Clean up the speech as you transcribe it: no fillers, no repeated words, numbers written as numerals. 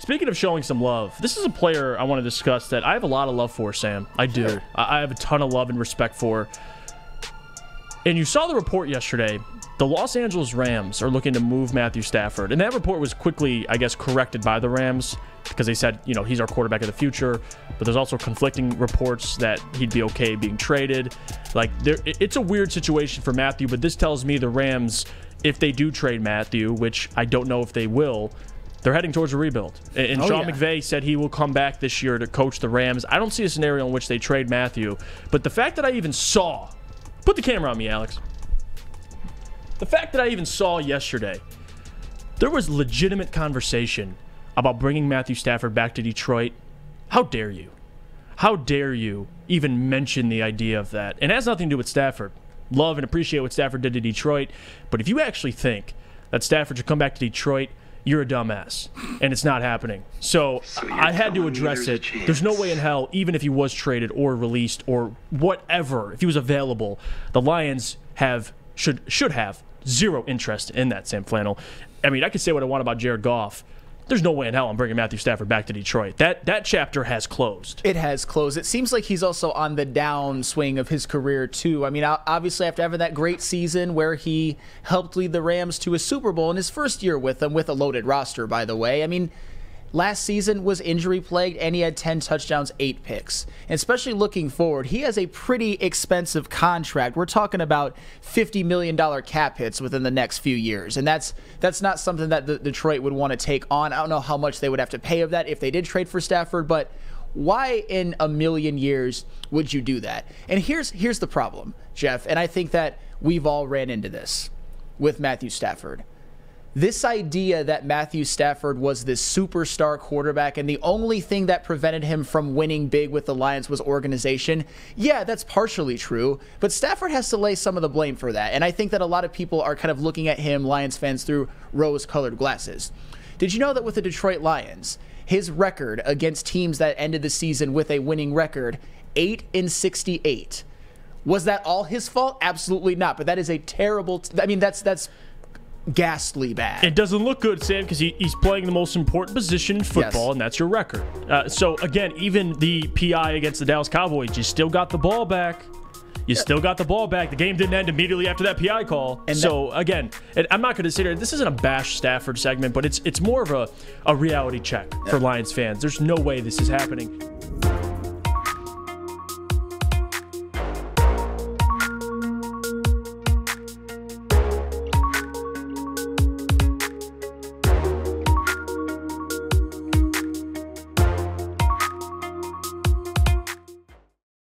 Speaking of showing some love, this is a player I want to discuss that I have a lot of love for, Sam. I do. Sure. I have a ton of love and respect for. And you saw the report yesterday. The Los Angeles Rams are looking to move Matthew Stafford. And that report was quickly, I guess, corrected by the Rams because they said, you know, he's our quarterback of the future. But there's also conflicting reports that he'd be okay being traded. Like, it's a weird situation for Matthew, but this tells me the Rams, if they do trade Matthew, which I don't know if they will, they're heading towards a rebuild. And Sean McVay said he will come back this year to coach the Rams. I don't see a scenario in which they trade Matthew. But the fact that I even saw, put the camera on me, Alex. The fact that I even saw yesterday, there was legitimate conversation about bringing Matthew Stafford back to Detroit. How dare you? How dare you even mention the idea of that? And it has nothing to do with Stafford. Love and appreciate what Stafford did to Detroit. But if you actually think that Stafford should come back to Detroit, you're a dumbass. And it's not happening. So I had to address it. There's no way in hell, even if he was traded or released or whatever, if he was available, the Lions should have zero interest in that, Sam Flannel. I mean, I could say what I want about Jared Goff. There's no way in hell I'm bringing Matthew Stafford back to Detroit. That chapter has closed. It has closed. It seems like he's also on the downswing of his career, too. I mean, obviously, after having that great season where he helped lead the Rams to a Super Bowl in his first year with them, with a loaded roster, by the way. I mean, last season was injury-plagued, and he had 10 touchdowns, 8 picks. And especially looking forward, he has a pretty expensive contract. We're talking about $50 million cap hits within the next few years. And that's not something that the Detroit would want to take on. I don't know how much they would have to pay of that if they did trade for Stafford, but why in a million years would you do that? And here's the problem, Jeff, and I think that we've all ran into this with Matthew Stafford. This idea that Matthew Stafford was this superstar quarterback and the only thing that prevented him from winning big with the Lions was organization, yeah, that's partially true, but Stafford has to lay some of the blame for that. And I think that a lot of people are kind of looking at him, Lions fans, through rose-colored glasses. Did you know that with the Detroit Lions, his record against teams that ended the season with a winning record, 8-68? Was that all his fault? Absolutely not, but that is a terrible, that's ghastly bad. It doesn't look good, Sam, because he's playing the most important position in football, and that's your record. So, again, even the PI against the Dallas Cowboys, you still got the ball back. Still got the ball back. The game didn't end immediately after that PI call. And so, again, I'm not going to sit here. This isn't a bash Stafford segment, but it's more of a reality check for Lions fans. There's no way this is happening.